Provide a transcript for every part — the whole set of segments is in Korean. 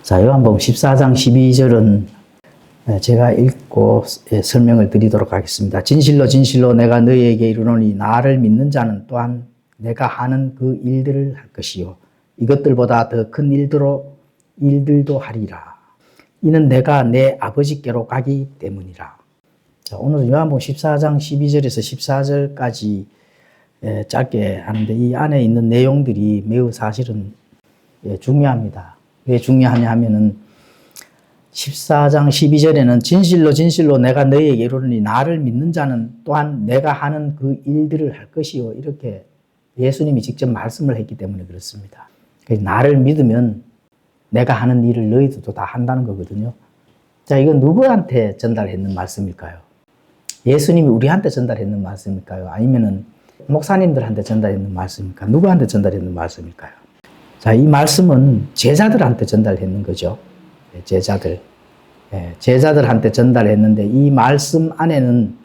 자, 요한복음 14장 12절은 제가 읽고 설명을 드리도록 하겠습니다. 진실로 진실로 내가 너희에게 이르노니 나를 믿는 자는 또한 내가 하는 그 일들을 할 것이요 이것들보다 더 큰 일들도 하리라. 이는 내가 내 아버지께로 가기 때문이라. 자, 오늘은 요한복음 14장 12절에서 14절까지 짧게 하는데 이 안에 있는 내용들이 매우 사실은 중요합니다. 왜 중요하냐 하면은 14장 12절에는 진실로 진실로 내가 너희에게 이르노니 나를 믿는 자는 또한 내가 하는 그 일들을 할 것이요 이렇게 예수님이 직접 말씀을 했기 때문에 그렇습니다. 나를 믿으면 내가 하는 일을 너희들도 다 한다는 거거든요. 자, 이건 누구한테 전달했는 말씀일까요? 예수님이 우리한테 전달했는 말씀일까요? 아니면은 목사님들한테 전달했는 말씀일까요? 누구한테 전달했는 말씀일까요? 자, 이 말씀은 제자들한테 전달했는 거죠. 제자들한테 전달했는데 이 말씀 안에는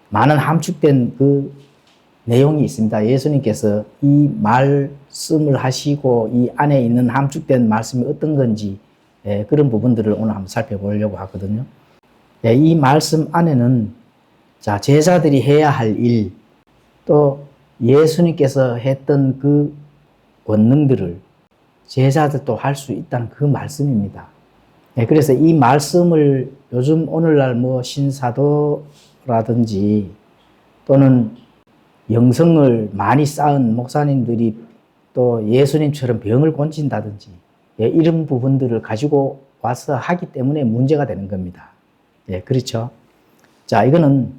많은 함축된 그 내용이 있습니다. 예수님께서 이 말씀을 하시고 이 안에 있는 함축된 말씀이 어떤 건지 그런 부분들을 오늘 한번 살펴보려고 하거든요. 이 말씀 안에는 자, 제자들이 해야 할 일, 또 예수님께서 했던 그 권능들을 제자들도 할 수 있다는 그 말씀입니다. 그래서 이 말씀을 요즘 오늘날 뭐 신사도라든지 또는 영성을 많이 쌓은 목사님들이 또 예수님처럼 병을 고친다든지 이런 부분들을 가지고 와서 하기 때문에 문제가 되는 겁니다. 그렇죠? 자, 이거는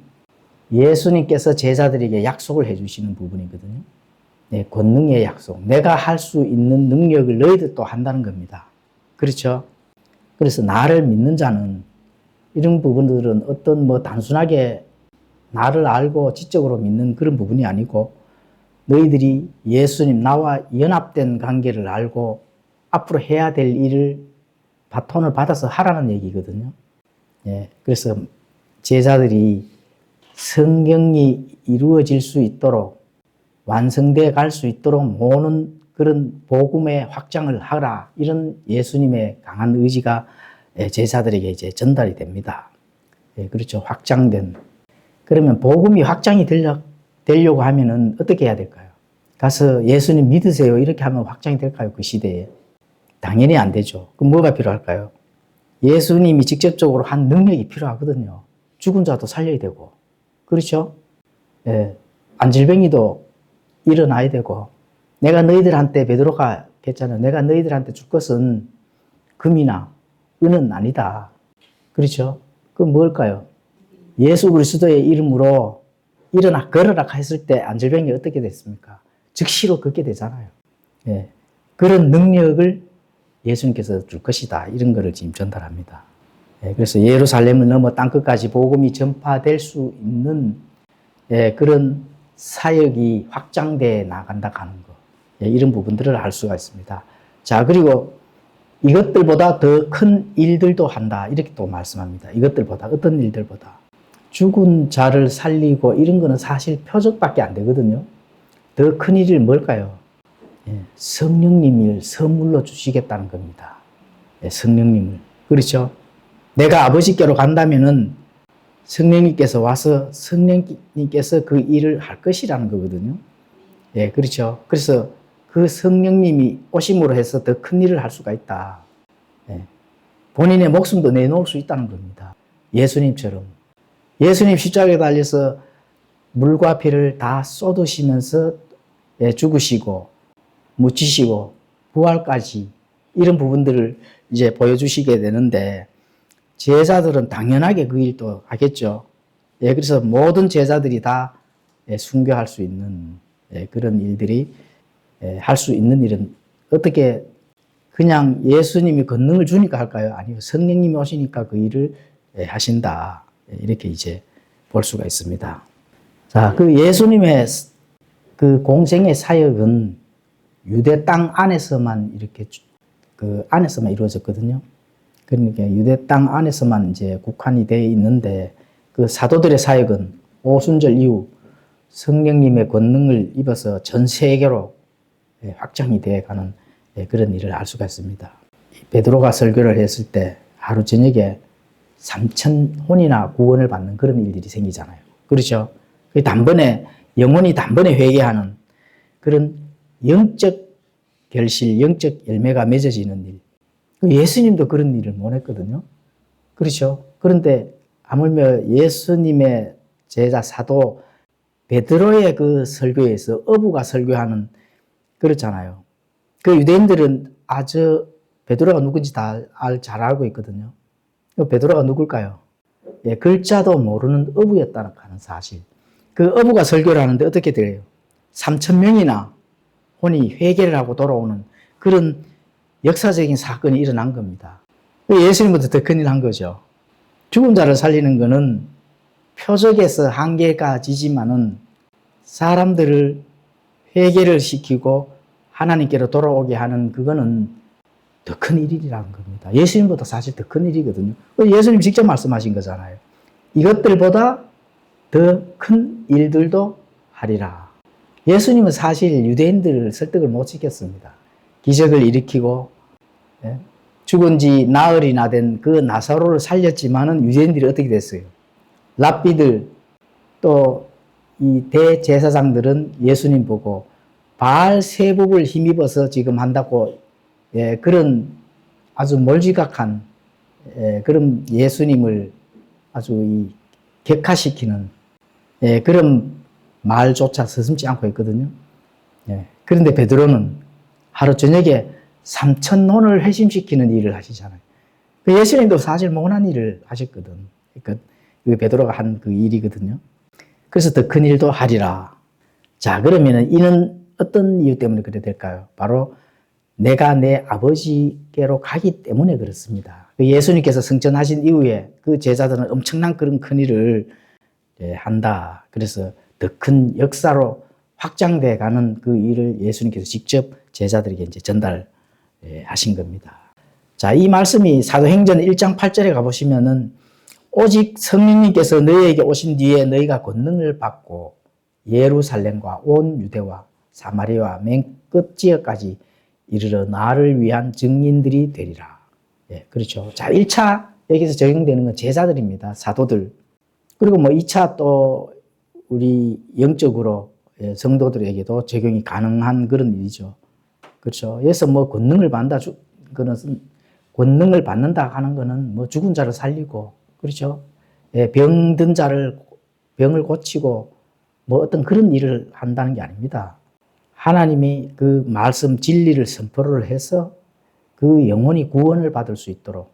예수님께서 제자들에게 약속을 해주시는 부분이거든요. 권능의 약속. 내가 할 수 있는 능력을 너희들도 한다는 겁니다. 그렇죠? 그래서 나를 믿는 자는 이런 부분들은 어떤 뭐 단순하게 나를 알고 지적으로 믿는 그런 부분이 아니고 너희들이 예수님 나와 연합된 관계를 알고 앞으로 해야 될 일을 바톤을 받아서 하라는 얘기거든요. 그래서 제자들이 성경이 이루어질 수 있도록 완성되어 갈 수 있도록 모으는 그런 복음의 확장을 하라. 이런 예수님의 강한 의지가 제자들에게 이제 전달이 됩니다. 그렇죠. 확장된. 그러면 복음이 확장이 되려고 하면은 어떻게 해야 될까요? 가서 예수님 믿으세요. 이렇게 하면 확장이 될까요? 그 시대에. 당연히 안 되죠. 그럼 뭐가 필요할까요? 예수님이 직접적으로 한 능력이 필요하거든요. 죽은 자도 살려야 되고. 그렇죠? 안질병이도 일어나야 되고, 내가 너희들한테 베드로가 했잖아요. 내가 너희들한테 줄 것은 금이나 은은 아니다. 그렇죠? 그건 뭘까요? 예수 그리스도의 이름으로 일어나 걸어라 했을 때 안질병이 어떻게 됐습니까? 즉시로 걷게 되잖아요. 그런 능력을 예수님께서 줄 것이다. 이런 거를 지금 전달합니다. 그래서 예루살렘을 넘어 땅끝까지 복음이 전파될 수 있는 그런 사역이 확장되어 나간다 하는 거. 이런 부분들을 알 수가 있습니다. 자, 그리고 이것들보다 더 큰 일들도 한다. 이렇게 또 말씀합니다. 이것들보다, 어떤 일들보다. 죽은 자를 살리고 이런 거는 사실 표적밖에 안 되거든요. 더 큰 일이 뭘까요? 성령님을 선물로 주시겠다는 겁니다. 성령님을. 그렇죠? 내가 아버지께로 간다면은 성령님께서 와서 성령님께서 그 일을 할 것이라는 거거든요. 그렇죠. 그래서 그 성령님이 오심으로 해서 더 큰 일을 할 수가 있다. 본인의 목숨도 내놓을 수 있다는 겁니다. 예수님처럼. 예수님 십자가에 달려서 물과 피를 다 쏟으시면서 죽으시고 묻히시고 부활까지 이런 부분들을 이제 보여주시게 되는데 제자들은 당연하게 그 일도 하겠죠. 그래서 모든 제자들이 다 순교할 수 있는 그런 일들이 할 수 있는 일은 어떻게 그냥 예수님이 권능을 주니까 할까요? 아니요. 성령님이 오시니까 그 일을 하신다. 이렇게 이제 볼 수가 있습니다. 자, 그 예수님의 그 공생의 사역은 유대 땅 안에서만 이렇게 그 안에서만 이루어졌거든요. 그러니까 유대 땅 안에서만 이제 국한이 되어 있는데 그 사도들의 사역은 오순절 이후 성령님의 권능을 입어서 전 세계로 확장이 되어가는 그런 일을 알 수가 있습니다. 베드로가 설교를 했을 때 하루 저녁에 3,000혼이나 구원을 받는 그런 일들이 생기잖아요. 그렇죠? 단번에, 영혼이 단번에 회개하는 그런 영적 결실, 영적 열매가 맺어지는 일. 예수님도 그런 일을 못 했거든요. 그렇죠? 그런데 하물며 예수님의 제자 사도 베드로의 그 설교에서 어부가 설교하는 그렇잖아요. 그 유대인들은 아주 베드로가 누군지 다 잘 알고 있거든요. 베드로가 누굴까요? 예, 글자도 모르는 어부였다는 사실. 그 어부가 설교를 하는데 어떻게 돼요? 3,000명이나 혼이 회개를 하고 돌아오는 그런 역사적인 사건이 일어난 겁니다. 예수님보다 더 큰일 한 거죠. 죽은 자를 살리는 것은 표적에서 한계가 지지만은 사람들을 회개를 시키고 하나님께로 돌아오게 하는 그거는 더 큰 일이라는 겁니다. 예수님보다 사실 더 큰 일이거든요. 예수님 직접 말씀하신 거잖아요. 이것들보다 더 큰 일들도 하리라. 예수님은 사실 유대인들을 설득을 못 시켰습니다. 기적을 일으키고 죽은 지 나흘이나 된 그 나사로를 살렸지만은 유대인들이 어떻게 됐어요? 랍비들 또 이 대제사장들은 예수님 보고 바알 세복을 힘입어서 지금 한다고 그런 아주 몰지각한 그런 예수님을 아주 격하시키는 그런 말조차 서슴지 않고 있거든요. 그런데 베드로는 하루 저녁에 3,000혼을 회심시키는 일을 하시잖아요. 예수님도 사실 못한 일을 하셨거든. 그러니까 베드로가 한 그 일이거든요. 그래서 더 큰 일도 하리라. 자, 그러면은 이는 어떤 이유 때문에 그래 될까요? 바로 내가 내 아버지께로 가기 때문에 그렇습니다. 예수님께서 승천하신 이후에 그 제자들은 엄청난 그런 큰 일을 한다. 그래서 더 큰 역사로 확장돼 가는 그 일을 예수님께서 직접 제자들에게 이제 전달하신 겁니다. 자, 이 말씀이 사도행전 1장 8절에 가보시면은 오직 성령님께서 너희에게 오신 뒤에 너희가 권능을 받고 예루살렘과 온 유대와 사마리아와 맨 끝 지역까지 이르러 나를 위한 증인들이 되리라. 그렇죠. 자, 1차 여기서 적용되는 건 제자들입니다. 사도들. 그리고 뭐 2차 또 우리 영적으로 성도들에게도 적용이 가능한 그런 일이죠. 그렇죠. 여기서 뭐 권능을 받는다, 권능을 받는다 하는 거는 뭐 죽은 자를 살리고, 그렇죠. 병든 자를, 병을 고치고, 뭐 어떤 그런 일을 한다는 게 아닙니다. 하나님이 그 말씀 진리를 선포를 해서 그 영혼이 구원을 받을 수 있도록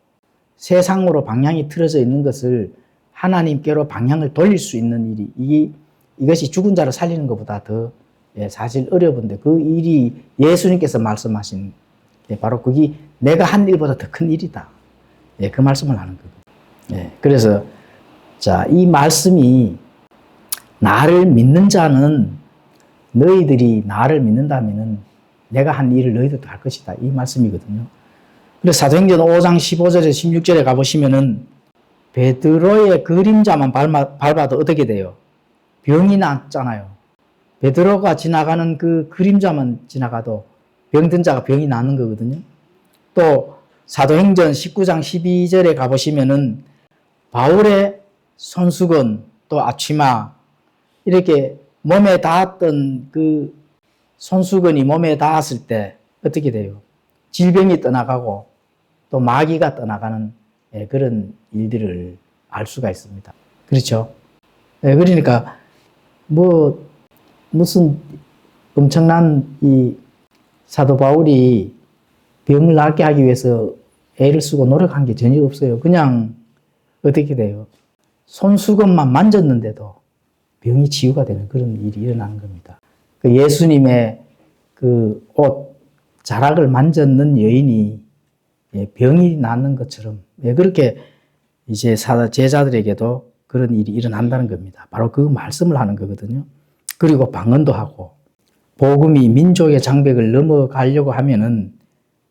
세상으로 방향이 틀어져 있는 것을 하나님께로 방향을 돌릴 수 있는 일이 이것이 죽은 자를 살리는 것보다 더 사실 어려운데 그 일이 예수님께서 말씀하신 바로 그게 내가 한 일보다 더 큰 일이다. 그 말씀을 하는 거예요. 그래서 자, 이 말씀이 나를 믿는 자는 너희들이 나를 믿는다면은 내가 한 일을 너희들도 할 것이다. 이 말씀이거든요. 그래서 사도행전 5장 15절에서 16절에 가보시면은 베드로의 그림자만 밟아도 어떻게 돼요? 병이 낫잖아요. 베드로가 지나가는 그 그림자만 지나가도 병든 자가 병이 나는 거거든요. 또 사도행전 19장 12절에 가보시면은 바울의 손수건 또 앞치마 이렇게 몸에 닿았던 그 손수건이 몸에 닿았을 때 어떻게 돼요? 질병이 떠나가고 또 마귀가 떠나가는 그런 일들을 알 수가 있습니다. 그렇죠? 그러니까 뭐 무슨 엄청난 이 사도 바울이 병을 낫게 하기 위해서 애를 쓰고 노력한 게 전혀 없어요. 그냥 어떻게 돼요? 손수건만 만졌는데도 병이 치유가 되는 그런 일이 일어나는 겁니다. 그 예수님의 그 옷, 자락을 만졌는 여인이 병이 낫는 것처럼 그렇게 이제 제자들에게도 그런 일이 일어난다는 겁니다. 바로 그 말씀을 하는 거거든요. 그리고 방언도 하고 복음이 민족의 장벽을 넘어가려고 하면은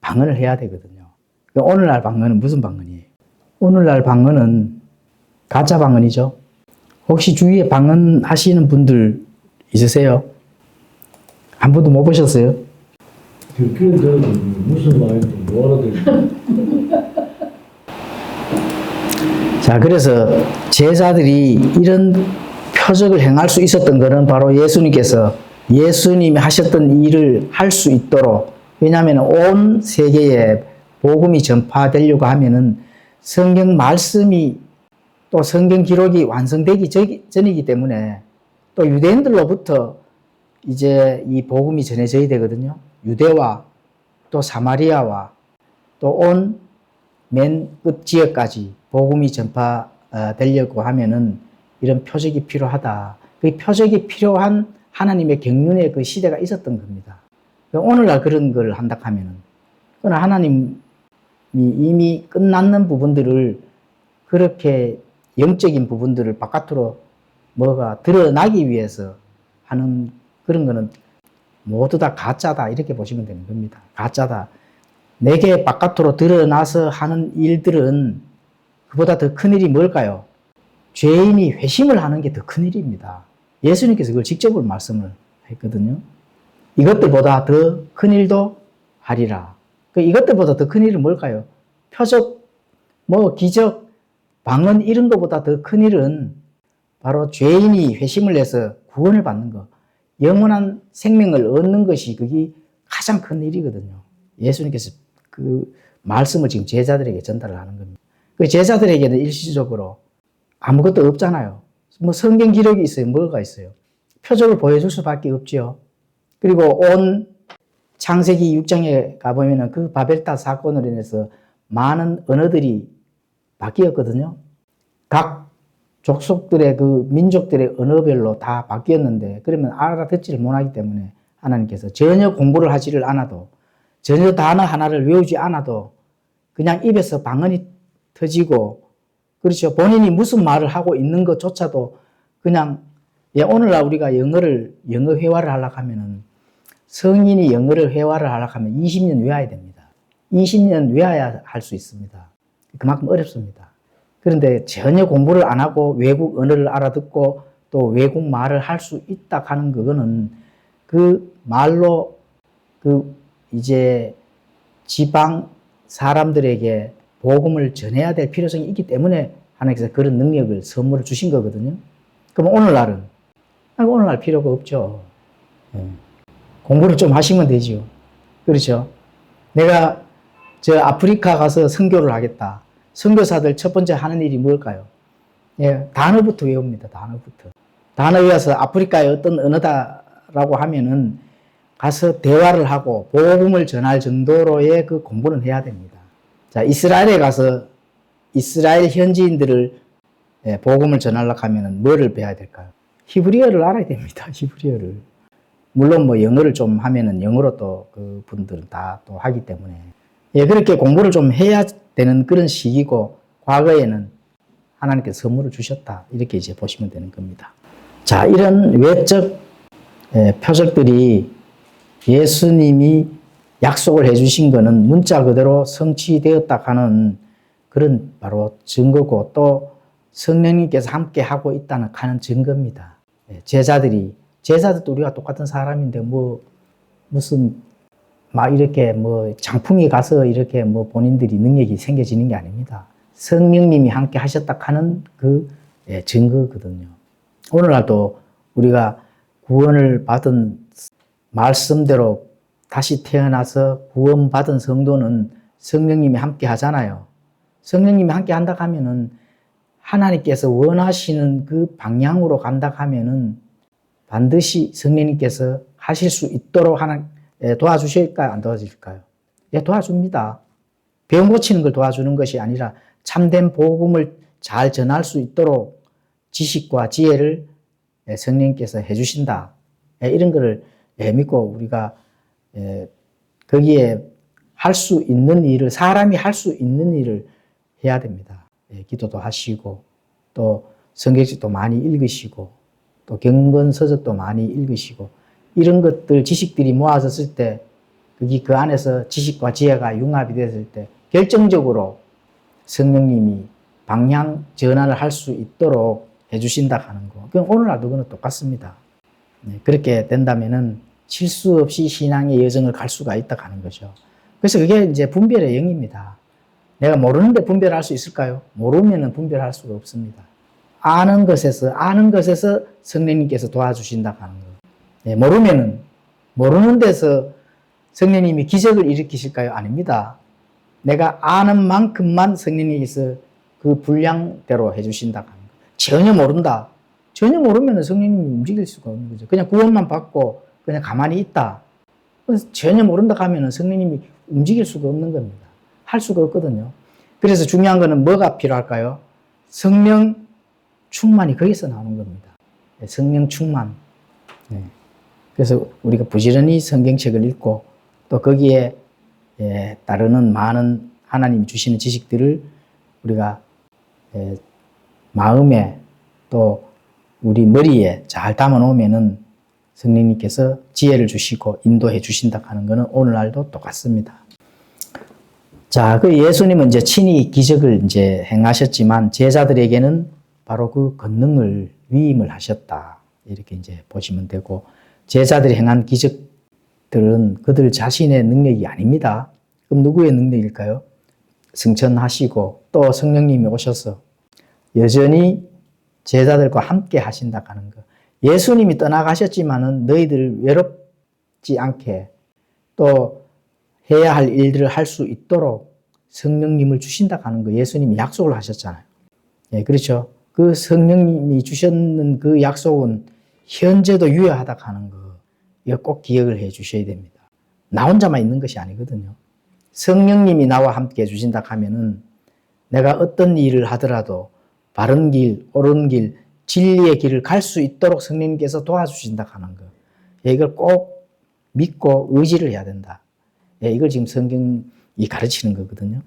방언을 해야 되거든요. 오늘날 방언은 무슨 방언이에요? 오늘날 방언은 가짜 방언이죠. 혹시 주위에 방언하시는 분들 있으세요? 한 번도 못 보셨어요? 무슨 말인지 뭐 알아듣는 자, 그래서 제자들이 이런 표적을 행할 수 있었던 것은 바로 예수님께서 예수님이 하셨던 일을 할 수 있도록, 왜냐하면 온 세계에 복음이 전파되려고 하면은 성경 말씀이 또 성경 기록이 완성되기 전이기 때문에 또 유대인들로부터 이제 이 복음이 전해져야 되거든요. 유대와 또 사마리아와 또 온 맨 끝 지역까지 복음이 전파되려고 하면은 이런 표적이 필요하다. 그 표적이 필요한 하나님의 경륜의 그 시대가 있었던 겁니다. 오늘날 그런 걸 한다 하면은, 그러나 하나님이 이미 끝났는 부분들을 그렇게 영적인 부분들을 바깥으로 뭐가 드러나기 위해서 하는 그런 거는 모두 다 가짜다, 이렇게 보시면 되는 겁니다. 가짜다. 내게 바깥으로 드러나서 하는 일들은 그보다 더 큰 일이 뭘까요? 죄인이 회심을 하는 게 더 큰 일입니다. 예수님께서 그걸 직접 말씀을 했거든요. 이것들보다 더 큰 일도 하리라. 이것들보다 더 큰 일은 뭘까요? 표적, 기적, 방언 이런 것보다 더 큰 일은 바로 죄인이 회심을 해서 구원을 받는 것, 영원한 생명을 얻는 것이 그게 가장 큰 일이거든요. 예수님께서 그 말씀을 지금 제자들에게 전달을 하는 겁니다. 그 제자들에게는 일시적으로 아무것도 없잖아요. 성경 기록이 있어요. 뭐가 있어요? 표적을 보여줄 수밖에 없지요. 그리고 온 창세기 6장에 가보면은 그 바벨탑 사건으로 인해서 많은 언어들이 바뀌었거든요. 각 족속들의 그 민족들의 언어별로 다 바뀌었는데, 그러면 알아듣지를 못하기 때문에 하나님께서 전혀 공부를 하지를 않아도, 전혀 단어 하나를 외우지 않아도 그냥 입에서 방언이 터지고, 그렇죠. 본인이 무슨 말을 하고 있는 것조차도 그냥, 오늘날 우리가 영어 회화를 하려고 하면은, 성인이 영어를 회화를 하려고 하면 20년 외워야 됩니다. 20년 외워야 할 수 있습니다. 그만큼 어렵습니다. 그런데 전혀 공부를 안 하고 외국 언어를 알아듣고 또 외국 말을 할 수 있다 하는 그거는 그 말로 이제 지방 사람들에게 복음을 전해야 될 필요성이 있기 때문에 하나님께서 그런 능력을 선물을 주신 거거든요. 그럼 오늘날 필요가 없죠. 공부를 좀 하시면 되죠. 그렇죠. 내가 아프리카 가서 선교를 하겠다. 선교사들 첫 번째 하는 일이 뭘까요? 단어부터 외웁니다. 단어 외워서 아프리카의 어떤 언어다라고 하면은 가서 대화를 하고 복음을 전할 정도로의 그 공부는 해야 됩니다. 자, 이스라엘에 가서 이스라엘 현지인들을 복음을 전하려고 하면은 뭐를 배워야 될까요? 히브리어를 알아야 됩니다. 히브리어를. 물론 영어를 좀 하면은 영어로 또 그 분들은 다 또 하기 때문에. 그렇게 공부를 좀 해야 되는 그런 시기고, 과거에는 하나님께서 선물을 주셨다. 이렇게 이제 보시면 되는 겁니다. 자, 이런 외적 표적들이 예수님이 약속을 해주신 것은 문자 그대로 성취되었다 하는 그런 바로 증거고, 또 성령님께서 함께 하고 있다는 하는 증거입니다. 제자들도 우리가 똑같은 사람인데 무슨 이렇게 장풍이 가서 이렇게 본인들이 능력이 생겨지는 게 아닙니다. 성령님이 함께 하셨다 하는 그 증거거든요. 오늘날도 우리가 구원을 받은 말씀대로 다시 태어나서 구원받은 성도는 성령님이 함께 하잖아요. 성령님이 함께 한다 하면은 하나님께서 원하시는 그 방향으로 간다 하면은 반드시 성령님께서 하실 수 있도록 도와주실까요? 안 도와주실까요? 도와줍니다. 병 고치는 걸 도와주는 것이 아니라 참된 복음을 잘 전할 수 있도록 지식과 지혜를 성령님께서 해주신다. 이런 거를 믿고 우리가 거기에 할 수 있는 일을, 사람이 할 수 있는 일을 해야 됩니다. 기도도 하시고, 또 성경책도 많이 읽으시고, 또 경건서적도 많이 읽으시고, 이런 것들, 지식들이 모아졌을 때, 그 안에서 지식과 지혜가 융합이 됐을 때, 결정적으로 성령님이 방향 전환을 할 수 있도록 해주신다 하는 거. 그럼 오늘날도 그건 똑같습니다. 그렇게 된다면은 실수 없이 신앙의 여정을 갈 수가 있다 하는 거죠. 그래서 그게 이제 분별의 영입니다. 내가 모르는데 분별할 수 있을까요? 모르면 분별할 수가 없습니다. 아는 것에서 성령님께서 도와주신다고 하는 거예요. 네, 모르는 데서 성령님이 기적을 일으키실까요? 아닙니다. 내가 아는 만큼만 성령님께서 그 분량대로 해주신다고 하는 거예요. 전혀 모르면 성령님이 움직일 수가 없는 거죠. 그냥 구원만 받고 그냥 가만히 있다. 전혀 모른다 하면 성령님이 움직일 수가 없는 겁니다. 할 수가 없거든요. 그래서 중요한 거는 뭐가 필요할까요? 성령 충만이 거기서 나오는 겁니다. 성령 충만. 네. 그래서 우리가 부지런히 성경책을 읽고 또 거기에 따르는 많은 하나님이 주시는 지식들을 우리가 마음에 또 우리 머리에 잘 담아 놓으면은 성령님께서 지혜를 주시고 인도해 주신다 하는 것은 오늘날도 똑같습니다. 자, 그 예수님은 이제 친히 기적을 이제 행하셨지만 제자들에게는 바로 그 권능을 위임을 하셨다. 이렇게 이제 보시면 되고, 제자들이 행한 기적들은 그들 자신의 능력이 아닙니다. 그럼 누구의 능력일까요? 승천하시고 또 성령님이 오셔서 여전히 제자들과 함께 하신다 하는 것. 예수님이 떠나가셨지만은 너희들 외롭지 않게 또 해야 할 일들을 할 수 있도록 성령님을 주신다 하는 거 예수님이 약속을 하셨잖아요. 예, 그렇죠. 그 성령님이 주셨는 그 약속은 현재도 유효하다 하는 거. 이거 꼭 기억을 해 주셔야 됩니다. 나 혼자만 있는 것이 아니거든요. 성령님이 나와 함께 해 주신다 하면은 내가 어떤 일을 하더라도 바른 길, 옳은 길, 진리의 길을 갈 수 있도록 성령님께서 도와주신다 하는 거. 예, 이걸 꼭 믿고 의지를 해야 된다. 예, 이걸 지금 성경이 가르치는 거거든요.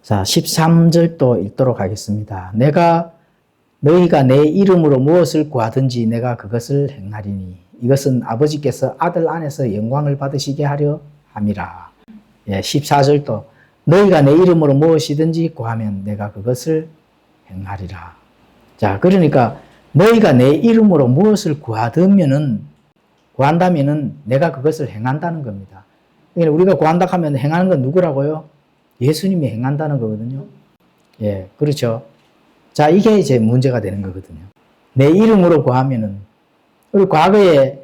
자, 13절도 읽도록 하겠습니다. 너희가 내 이름으로 무엇을 구하든지 내가 그것을 행하리니 이것은 아버지께서 아들 안에서 영광을 받으시게 하려 함이라. 예, 14절도 너희가 내 이름으로 무엇이든지 구하면 내가 그것을 행하리라. 자, 그러니까 너희가 내 이름으로 무엇을 구한다면은 내가 그것을 행한다는 겁니다. 그러니까 우리가 구한다 하면 행하는 건 누구라고요? 예수님이 행한다는 거거든요. 예, 그렇죠. 자, 이게 이제 문제가 되는 거거든요. 내 이름으로 구하면은, 우리 과거에,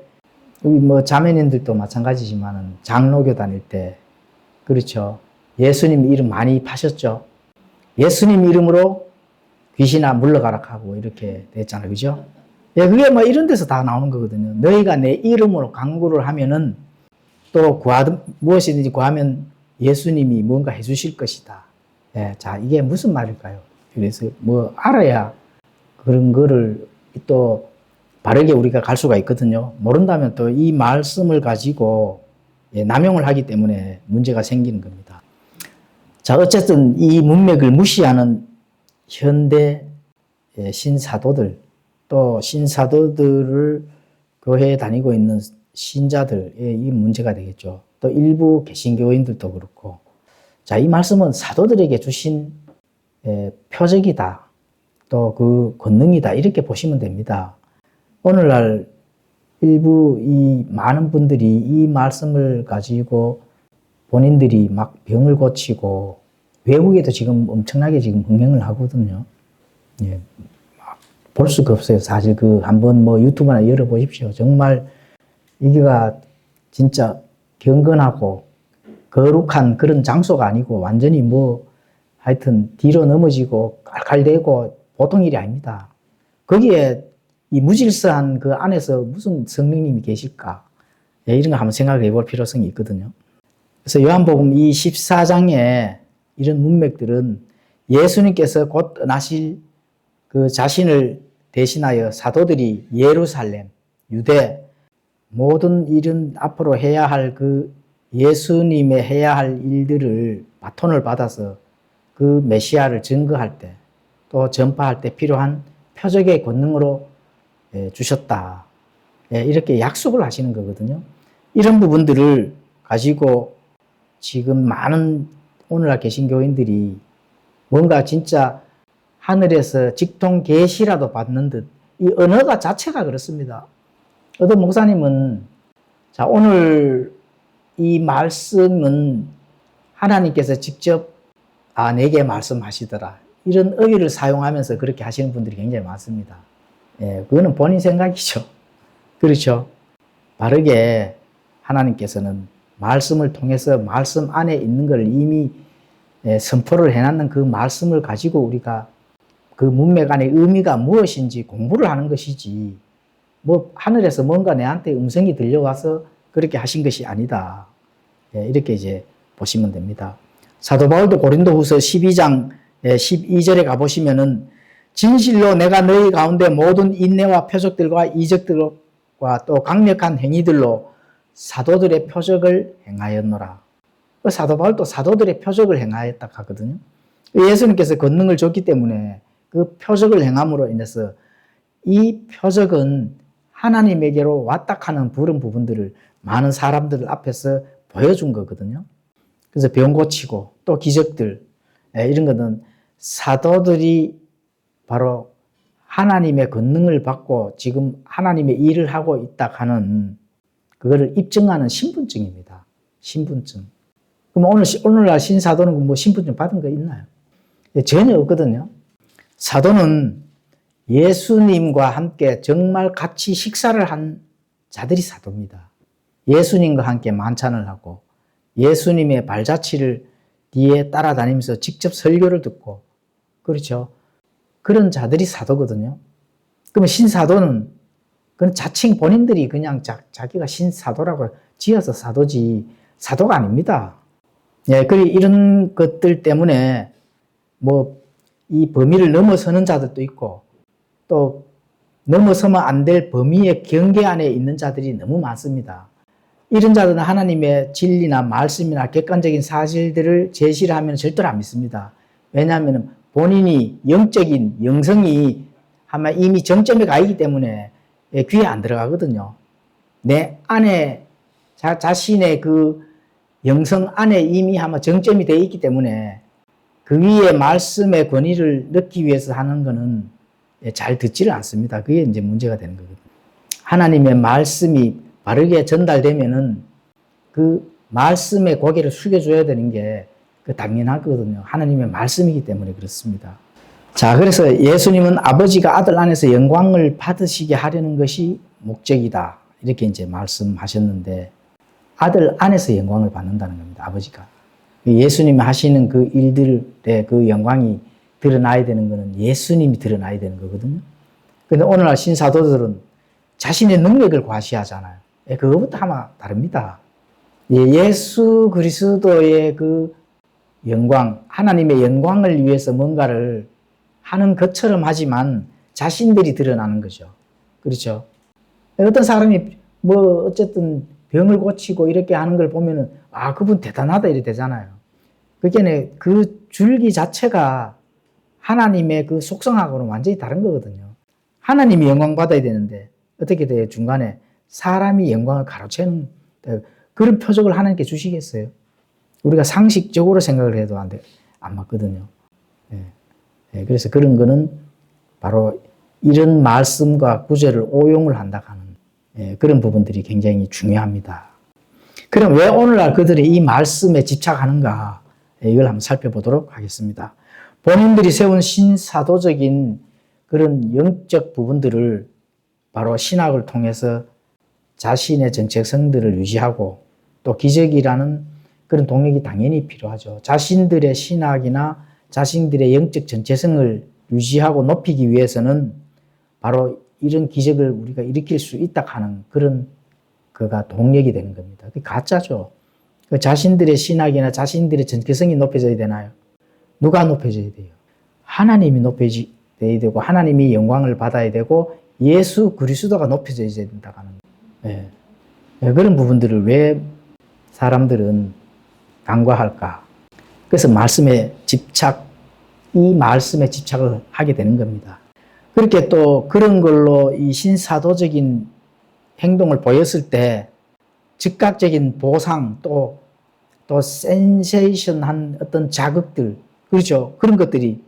우리 뭐 자매님들도 마찬가지지만은 장로교 다닐 때, 그렇죠. 예수님 이름 많이 파셨죠. 예수님 이름으로 귀신아 물러가라 하고 이렇게 됐잖아요. 그죠? 예, 그게 뭐 이런 데서 다 나오는 거거든요. 너희가 내 이름으로 간구를 하면은 또 무엇이든지 구하면 예수님이 뭔가 해주실 것이다. 예, 자, 이게 무슨 말일까요? 그래서 뭐 알아야 그런 거를 또 바르게 우리가 갈 수가 있거든요. 모른다면 또 이 말씀을 가지고 남용을 하기 때문에 문제가 생기는 겁니다. 자, 어쨌든 이 문맥을 무시하는 현대 신사도들, 또 신사도들을 교회에 다니고 있는 신자들의 이 문제가 되겠죠. 또 일부 개신교인들도 그렇고. 자, 이 말씀은 사도들에게 주신 표적이다. 또 그 권능이다. 이렇게 보시면 됩니다. 오늘날 일부 이 많은 분들이 이 말씀을 가지고 본인들이 막 병을 고치고 외국에도 지금 엄청나게 지금 흥행을 하거든요. 예, 볼 수가 없어요. 사실 한번 뭐 유튜브나 열어보십시오. 정말 이게가 진짜 경건하고 거룩한 그런 장소가 아니고 완전히 뭐 하여튼 뒤로 넘어지고 깔깔대고 보통 일이 아닙니다. 거기에 이 무질서한 그 안에서 무슨 성령님이 계실까? 예, 이런 거 한번 생각해 볼 필요성이 있거든요. 그래서 요한복음 이 14장에 이런 문맥들은 예수님께서 곧 떠나실 그 자신을 대신하여 사도들이 예루살렘, 유대, 모든 일은 앞으로 해야 할 그 예수님의 해야 할 일들을 바톤을 받아서 그 메시아를 증거할 때 또 전파할 때 필요한 표적의 권능으로 주셨다. 이렇게 약속을 하시는 거거든요. 이런 부분들을 가지고 지금 많은 오늘날 개신교인들이 뭔가 진짜 하늘에서 직통 계시라도 받는 듯 이 언어가 자체가 그렇습니다. 어떤 목사님은 자, 오늘 이 말씀은 하나님께서 직접 아, 내게 말씀하시더라. 이런 어휘를 사용하면서 그렇게 하시는 분들이 굉장히 많습니다. 예, 그거는 본인 생각이죠. 그렇죠. 바르게 하나님께서는 말씀을 통해서 말씀 안에 있는 걸 이미 선포를 해놨는 그 말씀을 가지고 우리가 그 문맥 안의 의미가 무엇인지 공부를 하는 것이지, 뭐 하늘에서 뭔가 내한테 음성이 들려와서 그렇게 하신 것이 아니다. 이렇게 이제 보시면 됩니다. 사도 바울도 고린도후서 12장 12절에 가보시면은 진실로 내가 너희 가운데 모든 인내와 표적들과 이적들과 또 강력한 행위들로 사도들의 표적을 행하였노라. 사도 바울도 사도들의 표적을 행하였다 하거든요. 예수님께서 권능을 줬기 때문에 그 표적을 행함으로 인해서 이 표적은 하나님에게로 왔다 하는 그런 부분들을 많은 사람들 앞에서 보여준 거거든요. 그래서 병 고치고 또 기적들, 이런 것은 사도들이 바로 하나님의 권능을 받고 지금 하나님의 일을 하고 있다 하는 그거를 입증하는 신분증입니다. 신분증. 그럼 오늘날 신사도는 뭐 신분증 받은 거 있나요? 전혀 없거든요. 사도는 예수님과 함께 정말 같이 식사를 한 자들이 사도입니다. 예수님과 함께 만찬을 하고 예수님의 발자취를 뒤에 따라다니면서 직접 설교를 듣고, 그렇죠. 그런 자들이 사도거든요. 그러면 신사도는 그건 자칭 본인들이 그냥 자기가 신사도라고 지어서 사도지 사도가 아닙니다. 예, 그리고 이런 것들 때문에 뭐 이 범위를 넘어서는 자들도 있고 또 넘어서면 안 될 범위의 경계 안에 있는 자들이 너무 많습니다. 이런 자들은 하나님의 진리나 말씀이나 객관적인 사실들을 제시를 하면 절대로 안 믿습니다. 왜냐하면 본인이 영적인 영성이 아마 이미 정점에 가 있기 때문에 귀에 안 들어가거든요. 내 안에 자신의 그 영성 안에 이미 아마 정점이 되어 있기 때문에 그 위에 말씀의 권위를 넣기 위해서 하는 거는 잘 듣지를 않습니다. 그게 이제 문제가 되는 거거든요. 하나님의 말씀이 바르게 전달되면은 그 말씀에 고개를 숙여줘야 되는 게 당연하거든요. 하나님의 말씀이기 때문에 그렇습니다. 자, 그래서 예수님은 아버지가 아들 안에서 영광을 받으시게 하려는 것이 목적이다. 이렇게 이제 말씀하셨는데, 아들 안에서 영광을 받는다는 겁니다. 아버지가. 예수님이 하시는 그 일들의 그 영광이 드러나야 되는 것은 예수님이 드러나야 되는 거거든요. 근데 오늘날 신사도들은 자신의 능력을 과시하잖아요. 그거부터 아마 다릅니다. 예수 그리스도의 그 영광, 하나님의 영광을 위해서 뭔가를 하는 것처럼 하지만 자신들이 드러나는 거죠. 그렇죠? 어떤 사람이 뭐 어쨌든 병을 고치고 이렇게 하는 걸 보면은 아, 그분 대단하다 이래 되잖아요. 그게 그 줄기 자체가 하나님의 그 속성하고는 완전히 다른 거거든요. 하나님이 영광 받아야 되는데 어떻게 돼요? 중간에 사람이 영광을 가로채는 그런 표적을 하나님께 주시겠어요? 우리가 상식적으로 생각을 해도 안 맞거든요. 그래서 그런 거는 바로 이런 말씀과 구절을 오용을 한다 하는 그런 부분들이 굉장히 중요합니다. 그럼 왜 오늘날 그들이 이 말씀에 집착하는가? 이걸 한번 살펴보도록 하겠습니다. 본인들이 세운 신사도적인 그런 영적 부분들을 바로 신학을 통해서 자신의 정체성들을 유지하고 또 기적이라는 그런 동력이 당연히 필요하죠. 자신들의 신학이나 자신들의 영적 정체성을 유지하고 높이기 위해서는 바로 이런 기적을 우리가 일으킬 수 있다 하는 그런 그가 동력이 되는 겁니다. 그게 가짜죠. 자신들의 신학이나 자신들의 정체성이 높여져야 되나요? 누가 높여져야 돼요? 하나님이 높여져야 되고 하나님이 영광을 받아야 되고 예수 그리스도가 높여져야 된다 하는 거예요. 그런 부분들을 왜 사람들은 간과할까? 그래서 이 말씀에 집착을 하게 되는 겁니다. 그렇게 또 그런 걸로 이 신사도적인 행동을 보였을 때 즉각적인 보상 또 센세이션한 어떤 자극들, 그렇죠? 그런 것들이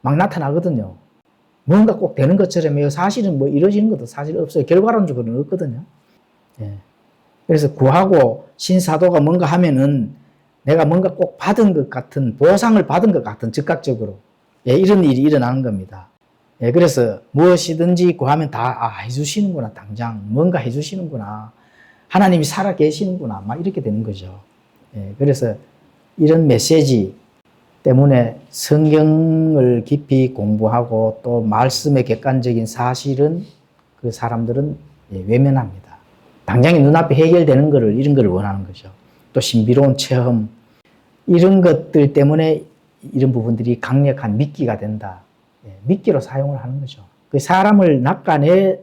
막 나타나거든요. 뭔가 꼭 되는 것처럼 해요. 사실은 뭐 이루어지는 것도 사실 없어요. 결과론적으로는 없거든요. 그래서 구하고 신사도가 뭔가 하면은 내가 뭔가 꼭 받은 것 같은, 보상을 받은 것 같은 즉각적으로 이런 일이 일어나는 겁니다. 그래서 무엇이든지 구하면 다 해주시는구나, 당장 뭔가 해주시는구나, 하나님이 살아 계시는구나, 막 이렇게 되는 거죠. 그래서 이런 메시지 때문에 성경을 깊이 공부하고 또 말씀의 객관적인 사실은 그 사람들은 외면합니다. 당장에 눈앞에 해결되는 거를, 이런 거를 원하는 거죠. 또 신비로운 체험, 이런 것들 때문에 이런 부분들이 강력한 미끼가 된다. 미끼로 사용을 하는 거죠. 그 사람을 낚아내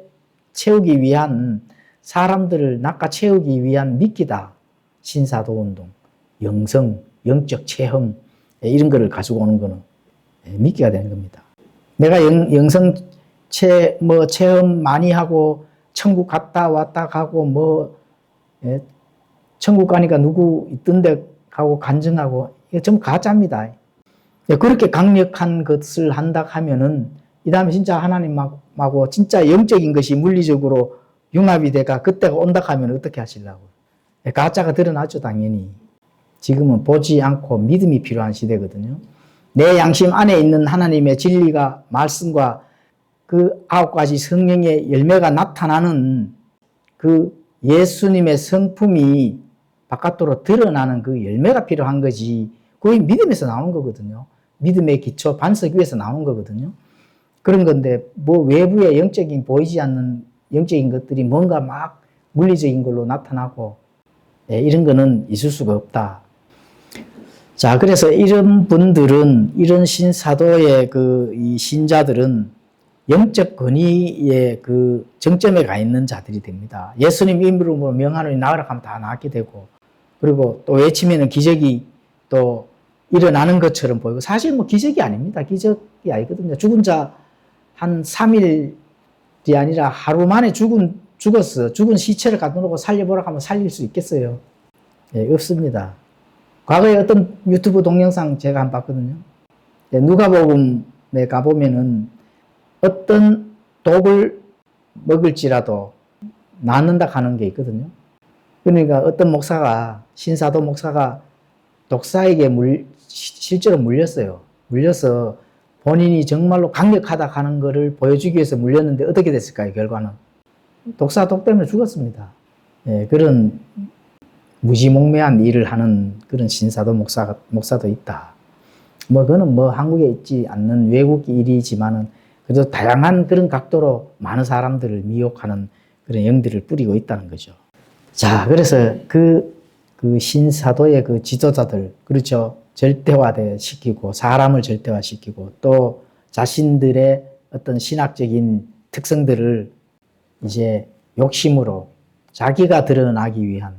채우기 위한, 사람들을 낚아 채우기 위한 미끼다. 신사도 운동, 영성, 영적 체험, 이런 거를 가지고 오는 거는 미끼가 되는 겁니다. 내가 영성 체험 많이 하고 천국 갔다 왔다 가고 천국 가니까 누구 있던데 하고 간증하고, 이거 전부 가짜입니다. 그렇게 강력한 것을 한다 하면은 이 다음에 진짜 하나님하고 진짜 영적인 것이 물리적으로 융합이 돼가 그때가 온다 하면 어떻게 하시려고? 가짜가 드러나죠, 당연히. 지금은 보지 않고 믿음이 필요한 시대거든요. 내 양심 안에 있는 하나님의 진리가, 말씀과 그 9가지 성령의 열매가 나타나는 그 예수님의 성품이 바깥으로 드러나는 그 열매가 필요한 거지. 그게 믿음에서 나오는 거거든요. 믿음의 기초, 반석 위에서 나오는 거거든요. 그런 건데, 외부에 영적인, 보이지 않는 영적인 것들이 뭔가 막 물리적인 걸로 나타나고, 이런 거는 있을 수가 없다. 자, 그래서 이런 분들은, 이런 신사도의 이 신자들은 영적 권위의 그 정점에 가 있는 자들이 됩니다. 예수님 이름으로 명하노니 나으라 하면 다 나게 되고, 그리고 또 외치면은 기적이 또 일어나는 것처럼 보이고, 사실 기적이 아닙니다. 기적이 아니거든요. 죽은 자 한 3일이 아니라 하루 만에 죽었어. 죽은 시체를 갖다 놓고 살려보라고 하면 살릴 수 있겠어요? 없습니다. 과거에 어떤 유튜브 동영상 제가 한번 봤거든요. 누가복음에 가보면은 어떤 독을 먹을지라도 낫는다 하는 게 있거든요. 그러니까 어떤 목사가, 신사도 목사가 독사에게 실제로 물렸어요. 물려서 본인이 정말로 강력하다 하는 것을 보여주기 위해서 물렸는데 어떻게 됐을까요, 결과는? 독 때문에 죽었습니다. 그런 무지몽매한 일을 하는 그런 신사도 목사도 있다. 그거는 한국에 있지 않는 외국 일이지만은 그래도 다양한 그런 각도로 많은 사람들을 미혹하는 그런 영들을 뿌리고 있다는 거죠. 자, 그래서 그 신사도의 그 지도자들, 그렇죠. 절대화 시키고, 사람을 절대화시키고, 또 자신들의 어떤 신학적인 특성들을 이제 욕심으로 자기가 드러나기 위한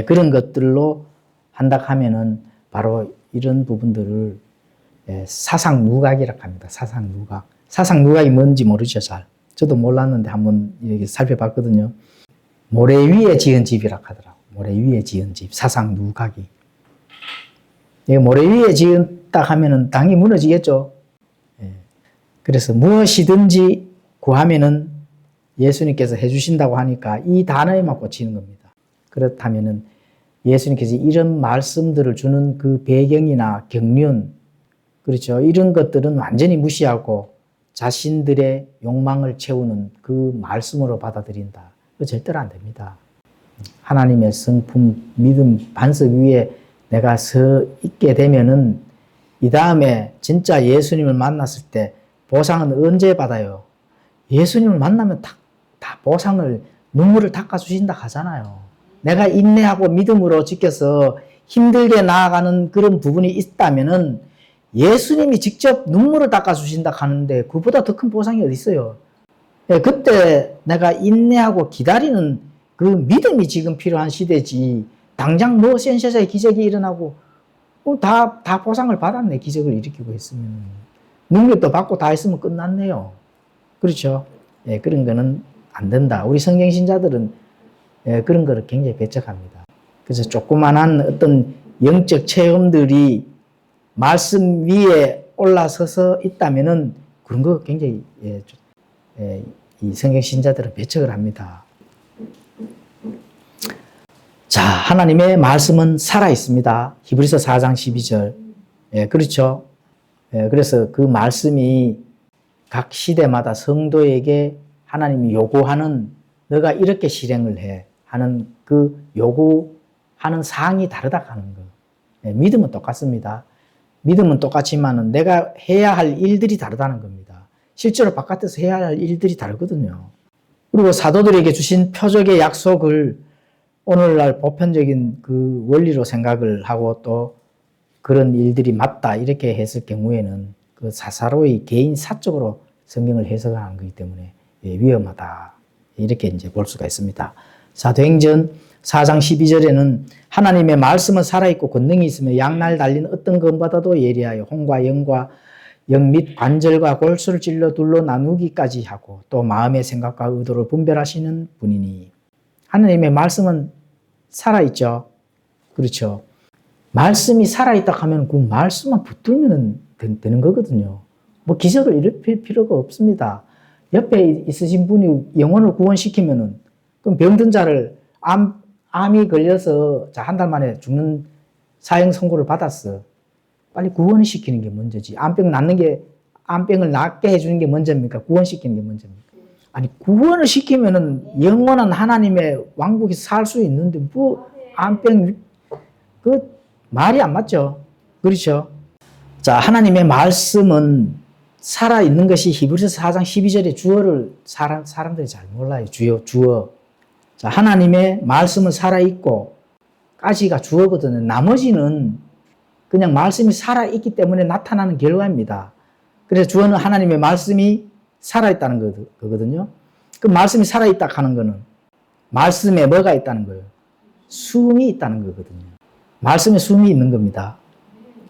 그런 것들로 한다 하면은 바로 이런 부분들을 사상 누각이라고 합니다. 사상 누각. 사상 누각이 뭔지 모르죠, 잘. 저도 몰랐는데 한번 이렇게 살펴봤거든요. 모래 위에 지은 집이라고 하더라고요. 모래 위에 지은 집, 사상 누각이. 모래 위에 지었다 하면은 당연히 무너지겠죠. 그래서 무엇이든지 구하면은 예수님께서 해주신다고 하니까 이 단어에만 꽂히는 겁니다. 그렇다면은 예수님께서 이런 말씀들을 주는 그 배경이나 경륜, 그렇죠. 이런 것들은 완전히 무시하고 자신들의 욕망을 채우는 그 말씀으로 받아들인다. 그거 절대로 안 됩니다. 하나님의 성품, 믿음, 반석 위에 내가 서 있게 되면은 이 다음에 진짜 예수님을 만났을 때 보상은 언제 받아요? 예수님을 만나면 다 보상을, 눈물을 닦아주신다 하잖아요. 내가 인내하고 믿음으로 지켜서 힘들게 나아가는 그런 부분이 있다면은 예수님이 직접 눈물을 닦아주신다 하는데 그보다 더 큰 보상이 어디 있어요? 그때 내가 인내하고 기다리는 그 믿음이 지금 필요한 시대지, 당장 센세사의 기적이 일어나고 다 보상을 받았네. 기적을 일으키고 있으면. 능력도 받고 다 했으면 끝났네요. 그렇죠? 그런 거는 안 된다. 우리 성경신자들은 그런 거를 굉장히 배척합니다. 그래서 조그만한 어떤 영적 체험들이 말씀 위에 올라서서 있다면은 그런 거 굉장히 이 성경신자들은 배척을 합니다. 자, 하나님의 말씀은 살아 있습니다. 히브리서 4장 12절. 예, 그렇죠. 예, 그래서 그 말씀이 각 시대마다 성도에게 하나님이 요구하는 너가 이렇게 실행을 해 하는 그 요구하는 사항이 다르다 하는 거. 예, 믿음은 똑같습니다. 믿음은 똑같지만 내가 해야 할 일들이 다르다는 겁니다. 실제로 바깥에서 해야 할 일들이 다르거든요. 그리고 사도들에게 주신 표적의 약속을 오늘날 보편적인 그 원리로 생각을 하고 또 그런 일들이 맞다 이렇게 했을 경우에는 그 사사로이 개인 사적으로 성경을 해석하는 거기 때문에 위험하다 이렇게 이제 볼 수가 있습니다. 사도행전 4장 12절에는 하나님의 말씀은 살아있고 권능이 있으며 양날 달린 어떤 검보다도 예리하여 혼과 영과 영 및 관절과 골수를 찔러 둘러 나누기까지 하고 또 마음의 생각과 의도를 분별하시는 분이니 하나님의 말씀은 살아있죠. 그렇죠. 말씀이 살아있다 하면 그 말씀만 붙들면 되는 거거든요. 뭐 기적을 일으킬 필요가 없습니다. 옆에 있으신 분이 영혼을 구원시키면은 그럼 병든 자를 암이 걸려서 한 달 만에 죽는 사형 선고를 받았어. 빨리 구원시키는 게 먼저지. 암병을 낫게 해주는 게 먼저입니까? 구원시키는 게 먼저입니까? 아니, 구원을 시키면은 영원한 하나님의 왕국에서 살 수 있는데, 뭐, 말이 안 맞죠? 그렇죠? 자, 하나님의 말씀은 살아있는 것이 히브리서 4장 12절의 주어를 사람들이 잘 몰라요. 주어. 자, 하나님의 말씀은 살아있고, 까지가 주어거든요. 나머지는 그냥 말씀이 살아있기 때문에 나타나는 결과입니다. 그래서 주어는 하나님의 말씀이 살아있다는 거거든요. 그 말씀이 살아있다 하는 거는 말씀에 뭐가 있다는 거예요? 숨이 있다는 거거든요. 말씀에 숨이 있는 겁니다.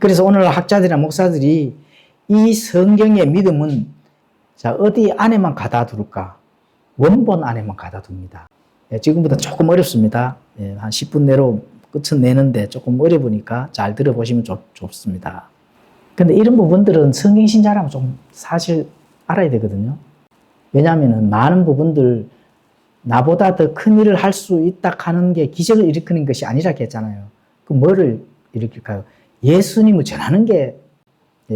그래서 오늘 학자들이나 목사들이 이 성경의 믿음은 자, 어디 안에만 가다 둘까? 원본 안에만 가다 둡니다. 지금보다 조금 어렵습니다. 한 10분 내로 끝은 내는데 조금 어려우니까 잘 들어보시면 좋습니다. 근데 이런 부분들은 성경 신자라면 좀 사실 알아야 되거든요. 왜냐하면 많은 부분들 나보다 더 큰 일을 할 수 있다 하는 게 기적을 일으키는 것이 아니라 했잖아요. 그 뭐를 일으킬까요? 예수님을 전하는 게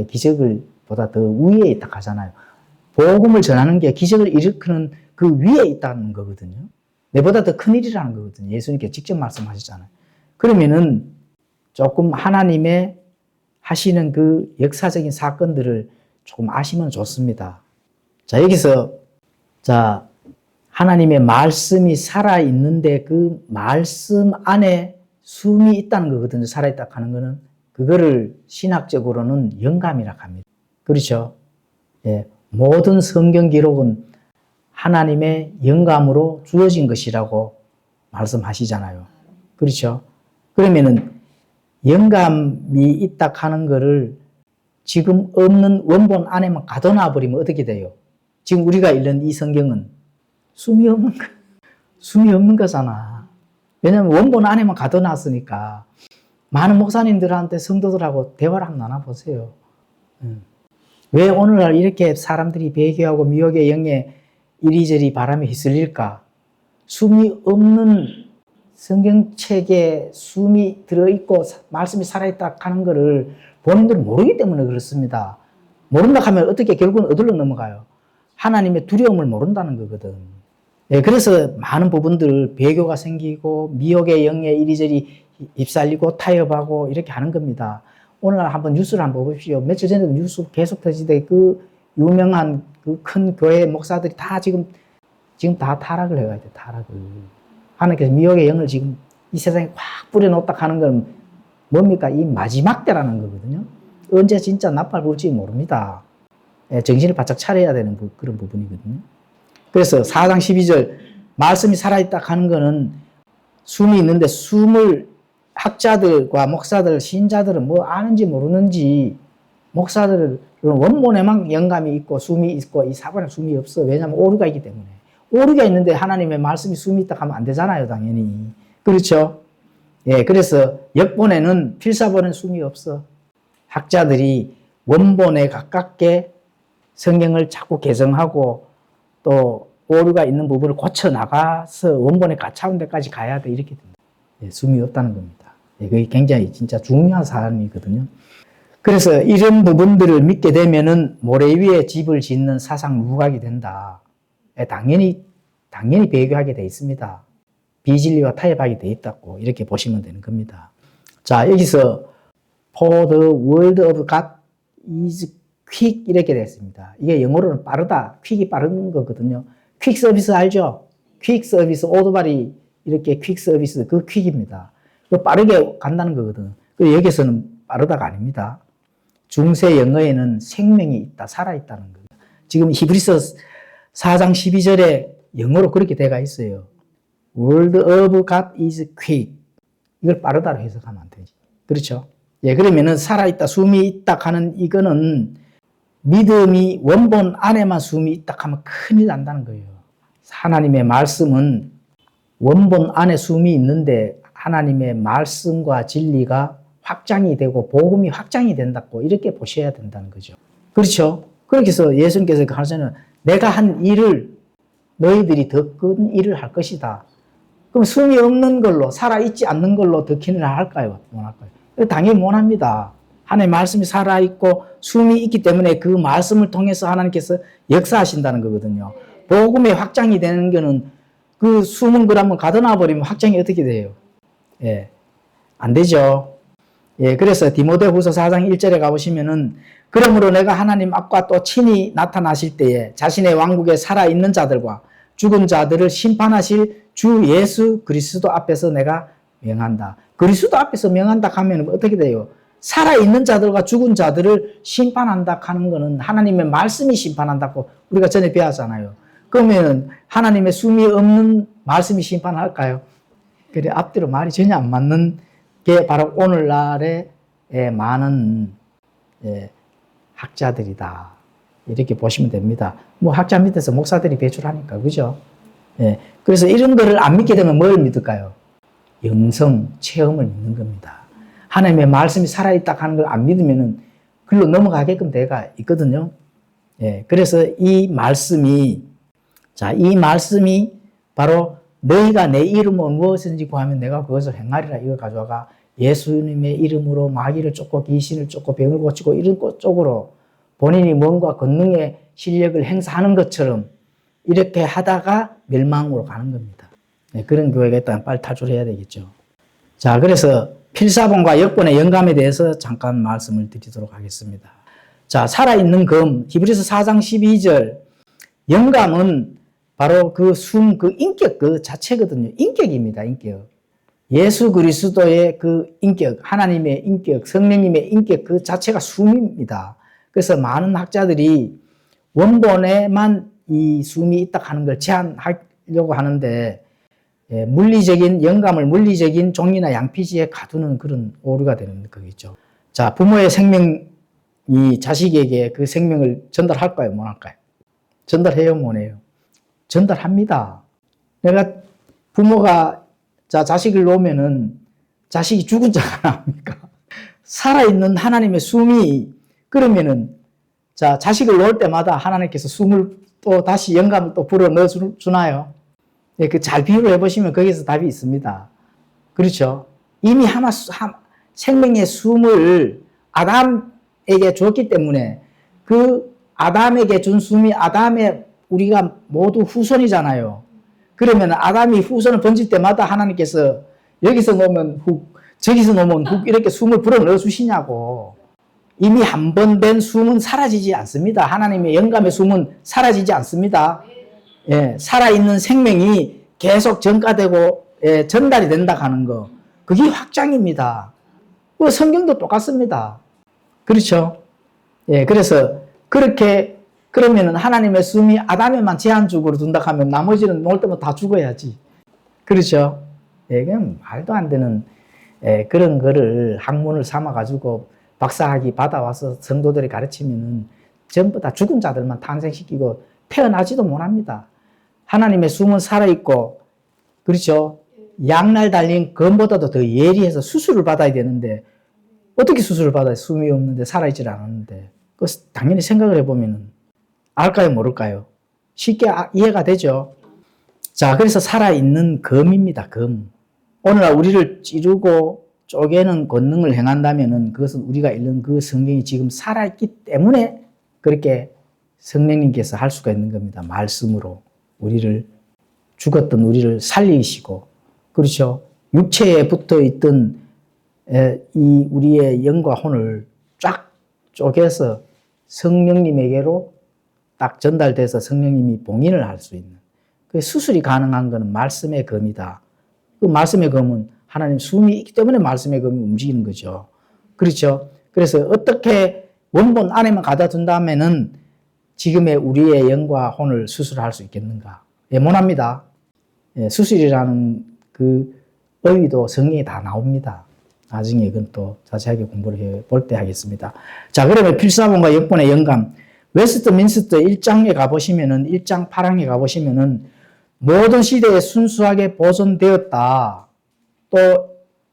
기적을 보다 더 위에 있다 하잖아요. 복음을 전하는 게 기적을 일으키는 그 위에 있다는 거거든요. 내보다 더 큰 일이라는 거거든요. 예수님께 직접 말씀하셨잖아요. 그러면은 조금 하나님의 하시는 그 역사적인 사건들을 조금 아시면 좋습니다. 자, 여기서, 자, 하나님의 말씀이 살아있는데 그 말씀 안에 숨이 있다는 거거든요. 살아있다 하는 거는. 그거를 신학적으로는 영감이라고 합니다. 그렇죠? 예, 모든 성경 기록은 하나님의 영감으로 주어진 것이라고 말씀하시잖아요. 그렇죠? 그러면은 영감이 있다 하는 거를 지금 없는 원본 안에만 가둬놔 버리면 어떻게 돼요? 지금 우리가 읽는 이 성경은 숨이 없는 거잖아. 왜냐하면 원본 안에만 가둬놨으니까. 많은 목사님들한테 성도들하고 대화를 한번 나눠보세요. 왜 오늘날 이렇게 사람들이 배교하고 미혹의 영에 이리저리 바람에 휩쓸릴까? 숨이 없는 성경책에 숨이 들어있고 말씀이 살아있다 하는 것을 본인들은 모르기 때문에 그렇습니다. 모른다 하면 어떻게 결국은 어디로 넘어가요? 하나님의 두려움을 모른다는 거거든. 네, 그래서 많은 부분들 배교가 생기고 미혹의 영에 이리저리 휩쓸리고 타협하고 이렇게 하는 겁니다. 오늘 한번 뉴스를 한번 보십시오. 며칠 전에도 뉴스 계속 터지대 그 유명한 그 큰 교회 목사들이 다 지금 다 타락을 해가지고 타락을. 하나님께서 미혹의 영을 지금 이 세상에 확 뿌려놓았다 하는 건 뭡니까? 이 마지막 때라는 거거든요. 언제 진짜 나팔 불지 모릅니다. 정신을 바짝 차려야 되는 그런 부분이거든요. 그래서 4장 12절 말씀이 살아있다 하는 거는 숨이 있는데 숨을 학자들과 목사들, 신자들은 뭐 아는지 모르는지 목사들은 원본에만 영감이 있고 숨이 있고 이 사관에 숨이 없어. 왜냐하면 오류가 있기 때문에. 오류가 있는데 하나님의 말씀이 숨이 있다 하면 안 되잖아요, 당연히. 그렇죠? 예, 그래서 역본에는 필사본에는 숨이 없어. 학자들이 원본에 가깝게 성경을 자꾸 개정하고 또 오류가 있는 부분을 고쳐 나가서 원본에 가까운 데까지 가야 돼. 이렇게 됩니다. 예, 숨이 없다는 겁니다. 예, 그게 굉장히 진짜 중요한 사안이거든요. 그래서 이런 부분들을 믿게 되면은 모래 위에 집을 짓는 사상 누각이 된다. 예, 당연히 배교하게 돼 있습니다. 비진리와 타협하게 돼 있다고 이렇게 보시면 되는 겁니다. 자, 여기서 For the word of God is quick 이렇게 됐습니다. 이게 영어로는 빠르다. quick이 빠른 거거든요. quick 서비스 알죠? quick 서비스 오토바이 이렇게 quick 서비스 그 quick입니다. 그 빠르게 간다는 거거든요. 여기서는 빠르다가 아닙니다. 중세 영어에는 생명이 있다, 살아있다는 거예요. 지금 히브리서 4장 12절에 영어로 그렇게 되어 있어요. Word of God is quick. 이걸 빠르다로 해석하면 안 되지. 그렇죠? 예, 그러면은 살아있다, 숨이 있다 하는 이거는 믿음이 원본 안에만 숨이 있다 하면 큰일 난다는 거예요. 하나님의 말씀은 원본 안에 숨이 있는데 하나님의 말씀과 진리가 확장이 되고 복음이 확장이 된다고 이렇게 보셔야 된다는 거죠. 그렇죠? 그렇게 해서 예수님께서 가르쳐는 내가 한 일을 너희들이 더 큰 일을 할 것이다. 그럼 숨이 없는 걸로 살아있지 않는 걸로 더 큰 일을 할까요? 못 할까요? 당연히 못 합니다. 하나님의 말씀이 살아있고 숨이 있기 때문에 그 말씀을 통해서 하나님께서 역사하신다는 거거든요. 복음의 확장이 되는 거는 그 숨은 걸 한번 가둬놔 버리면 확장이 어떻게 돼요? 예, 안 되죠. 예, 그래서 디모데후서 4장 1절에 가보시면은 그러므로 내가 하나님 앞과 또 친히 나타나실 때에 자신의 왕국에 살아있는 자들과 죽은 자들을 심판하실 주 예수 그리스도 앞에서 내가 명한다. 그리스도 앞에서 명한다 하면 어떻게 돼요? 살아있는 자들과 죽은 자들을 심판한다 하는 것은 하나님의 말씀이 심판한다고 우리가 전에 배웠잖아요. 그러면 하나님의 숨이 없는 말씀이 심판할까요? 그래, 앞뒤로 말이 전혀 안 맞는 게 바로 오늘날의 많은 학자들이다. 이렇게 보시면 됩니다. 뭐 학자 밑에서 목사들이 배출하니까, 그죠? 예. 그래서 이런 거를 안 믿게 되면 뭘 믿을까요? 영성, 체험을 믿는 겁니다. 하나님의 말씀이 살아있다 하는 걸 안 믿으면은 글로 넘어가게끔 돼가 있거든요. 예. 그래서 이 말씀이 바로 너희가 내 이름으로 무엇인지 구하면 내가 그것을 행하리라 이걸 가져와가 예수님의 이름으로 마귀를 쫓고 귀신을 쫓고 병을 고치고 이런 쪽으로 본인이 뭔가 권능의 실력을 행사하는 것처럼 이렇게 하다가 멸망으로 가는 겁니다. 네, 그런 교회가 있다면 빨리 탈출해야 되겠죠. 자, 그래서 필사본과 역본의 영감에 대해서 잠깐 말씀을 드리도록 하겠습니다. 자, 살아있는 금, 히브리서 4장 12절. 영감은 바로 그 인격 그 자체거든요. 인격입니다, 인격. 예수 그리스도의 그 인격, 하나님의 인격, 성령님의 인격 그 자체가 숨입니다. 그래서 많은 학자들이 원본에만 이 숨이 있다 하는 걸 제한하려고 하는데 물리적인 영감을 물리적인 종이나 양피지에 가두는 그런 오류가 되는 거겠죠. 자, 부모의 생명이 자식에게 그 생명을 전달할까요? 못 할까요? 전달해요? 못 해요? 전달합니다. 내가 부모가 자식을 놓으면은 자식이 죽은 자가 나옵니까? 살아있는 하나님의 숨이 그러면은 자식을 놓을 때마다 하나님께서 숨을 또 다시 영감을 또 불어 넣어 주나요? 예, 그 잘 비유를 해보시면 거기서 답이 있습니다. 그렇죠? 이미 생명의 숨을 아담에게 줬기 때문에 그 아담에게 준 숨이 우리가 모두 후손이잖아요. 그러면 아담이 후손을 번질 때마다 하나님께서 여기서 놓으면 훅, 저기서 놓으면 훅 이렇게 숨을 불어 넣어 주시냐고. 이미 한 번 된 숨은 사라지지 않습니다. 하나님의 영감의 숨은 사라지지 않습니다. 예, 살아있는 생명이 계속 전가되고 전달이 된다 하는 거. 그게 확장입니다. 성경도 똑같습니다. 그렇죠? 예, 그래서 그러면은 하나님의 숨이 아담에만 제한적으로 둔다 하면 나머지는 놓을 때면 다 죽어야지. 그렇죠? 예, 그냥 말도 안 되는 그런 거를 학문을 삼아가지고 박사학위 받아와서 성도들이 가르치면은 전부 다 죽은 자들만 탄생시키고 태어나지도 못합니다. 하나님의 숨은 살아있고, 그렇죠? 양날 달린 검보다도 더 예리해서 수술을 받아야 되는데, 어떻게 수술을 받아요? 숨이 없는데, 살아있질 않았는데. 당연히 생각을 해보면은, 알까요? 모를까요? 쉽게 이해가 되죠? 자, 그래서 살아있는 검입니다, 검. 오늘날 우리를 찌르고 쪼개는 권능을 행한다면은 그것은 우리가 읽는 그 성경이 지금 살아있기 때문에 그렇게 성령님께서 할 수가 있는 겁니다. 말씀으로 죽었던 우리를 살리시고, 그렇죠. 육체에 붙어 있던 이 우리의 영과 혼을 쫙 쪼개서 성령님에게로 딱 전달돼서 성령님이 봉인을 할 수 있는, 그 수술이 가능한 것은 말씀의 검이다. 그 말씀의 검은 하나님 숨이 있기 때문에 말씀의 검이 움직이는 거죠. 그렇죠. 그래서 어떻게 원본 안에만 가다 둔다면은 지금의 우리의 영과 혼을 수술할 수 있겠는가? 예, 못합니다. 예, 수술이라는 그 의의도 성경에 다 나옵니다. 나중에 이건 또 자세하게 공부를 해볼 때 하겠습니다. 자, 그러면 필사본과 역본의 영감. 웨스트민스터 1장에 가보시면은, 1장 8항에 가보시면은, 모든 시대에 순수하게 보존되었다. 또,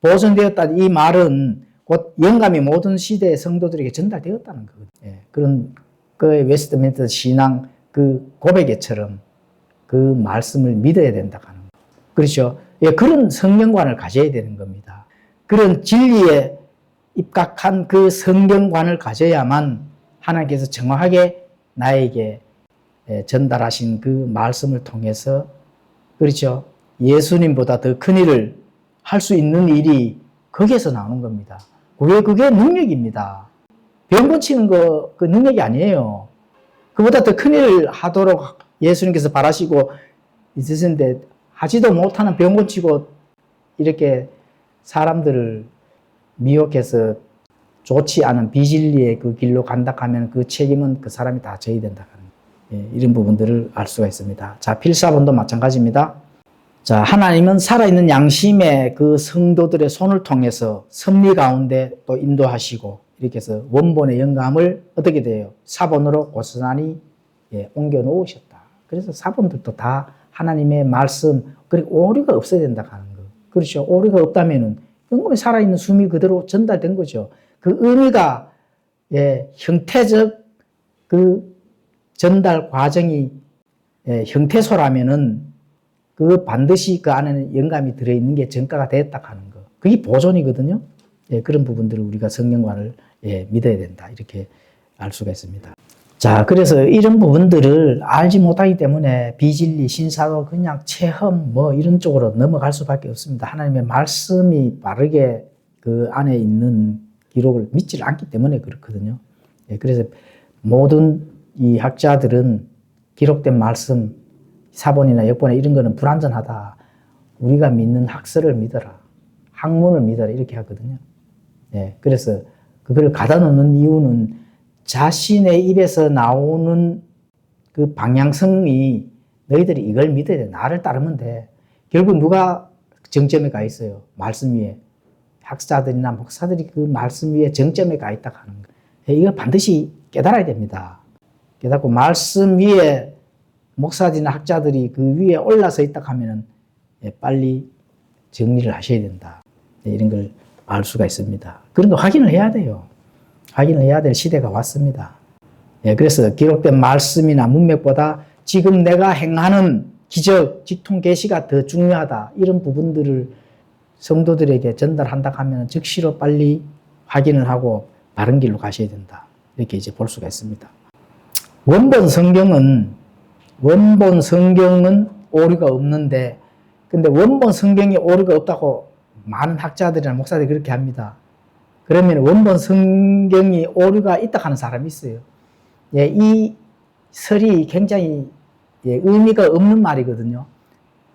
보존되었다. 이 말은 곧 영감이 모든 시대의 성도들에게 전달되었다는 거거든요. 예, 그런, 그 웨스트민스터 신앙 그 고백에처럼 그 말씀을 믿어야 된다 하는 거. 그렇죠. 예, 그런 성경관을 가져야 되는 겁니다. 그런 진리에 입각한 그 성경관을 가져야만 하나님께서 정확하게 나에게 전달하신 그 말씀을 통해서, 그렇죠. 예수님보다 더 큰 일을 할 수 있는 일이 거기에서 나오는 겁니다. 그게 능력입니다. 병 고치는 거, 그 능력이 아니에요. 그보다 더 큰 일을 하도록 예수님께서 바라시고 있으신데, 하지도 못하는 병 고치고 이렇게 사람들을 미혹해서 좋지 않은 비진리의 그 길로 간다 하면 그 책임은 그 사람이 다 져야 된다. 예, 이런 부분들을 알 수가 있습니다. 자, 필사본도 마찬가지입니다. 자, 하나님은 살아있는 양심의 그 성도들의 손을 통해서 섭리 가운데 또 인도하시고 이렇게 해서 원본의 영감을 어떻게 돼요? 사본으로 고스란히 옮겨 놓으셨다. 그래서 사본들도 다 하나님의 말씀, 그리고 오류가 없어야 된다 하는 거. 그렇죠. 오류가 없다면은 영감이 살아있는 숨이 그대로 전달된 거죠. 그 의미가 형태적 그 전달 과정이 형태소라면은 그 반드시 그 안에는 영감이 들어있는 게 전가가 됐다 하는 거. 그게 보존이거든요. 그런 부분들을 우리가 성경관을 믿어야 된다. 이렇게 알 수가 있습니다. 자, 그래서 이런 부분들을 알지 못하기 때문에 비진리, 신사도 그냥 체험 뭐 이런 쪽으로 넘어갈 수밖에 없습니다. 하나님의 말씀이 바르게 그 안에 있는 기록을 믿지를 않기 때문에 그렇거든요. 그래서 모든 이 학자들은 기록된 말씀, 사본이나 역본이나 이런 거는 불완전하다. 우리가 믿는 학설을 믿어라. 학문을 믿어라. 이렇게 하거든요. 그래서 그걸 가다 놓는 이유는 자신의 입에서 나오는 그 방향성이 너희들이 이걸 믿어야 돼. 나를 따르면 돼. 결국 누가 정점에 가 있어요? 말씀 위에. 학자들이나 목사들이 그 말씀 위에 정점에 가 있다 하는 거예요. 이거 반드시 깨달아야 됩니다. 깨닫고 말씀 위에 목사들이나 학자들이 그 위에 올라서 있다 하면은 빨리 정리를 하셔야 된다. 이런 걸 알 수가 있습니다. 그런 거 확인을 해야 돼요. 확인을 해야 될 시대가 왔습니다. 그래서 기록된 말씀이나 문맥보다 지금 내가 행하는 기적, 직통 계시가 더 중요하다. 이런 부분들을 성도들에게 전달한다 하면 즉시로 빨리 확인을 하고 바른 길로 가셔야 된다. 이렇게 이제 볼 수가 있습니다. 원본 성경은 오류가 없는데, 근데 원본 성경에 오류가 없다고 많은 학자들이나 목사들이 그렇게 합니다. 그러면 원본 성경이 오류가 있다 하는 사람이 있어요. 이 설이 굉장히 의미가 없는 말이거든요.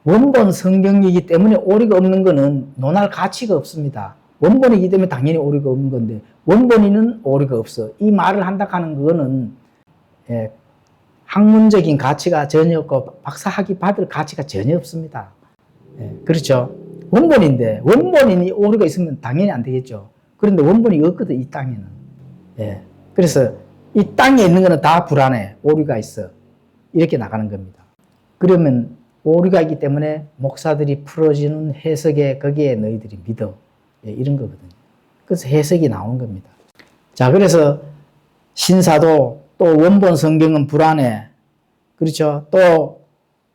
원본 성경이기 때문에 오류가 없는 것은 논할 가치가 없습니다. 원본이기 때문에 당연히 오류가 없는 건데, 원본이는 오류가 없어. 이 말을 한다 하는 그거는 학문적인 가치가 전혀 없고 박사학위 받을 가치가 전혀 없습니다. 그렇죠. 원본인데 원본이 오류가 있으면 당연히 안 되겠죠. 그런데 원본이 없거든, 이 땅에는. 그래서 이 땅에 있는 거는 다 불안해. 오류가 있어. 이렇게 나가는 겁니다. 그러면 오류가 있기 때문에 목사들이 풀어주는 해석에 거기에 너희들이 믿어. 이런 거거든요. 그래서 해석이 나오는 겁니다. 자, 그래서 신사도 또 원본 성경은 불안해. 그렇죠. 또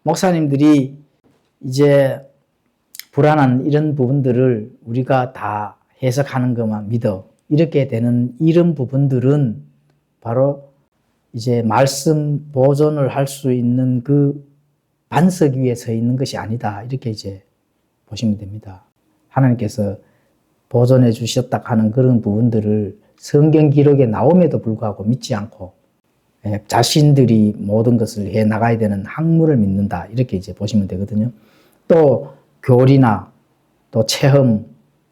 목사님들이 이제 불안한 이런 부분들을 우리가 다 해석하는 것만 믿어. 이렇게 되는 이런 부분들은 바로 이제 말씀 보존을 할 수 있는 그 반석 위에 서 있는 것이 아니다. 이렇게 이제 보시면 됩니다. 하나님께서 보존해 주셨다 하는 그런 부분들을 성경 기록에 나옴에도 불구하고 믿지 않고 자신들이 모든 것을 해 나가야 되는 학문을 믿는다. 이렇게 이제 보시면 되거든요. 또 교리나 또 체험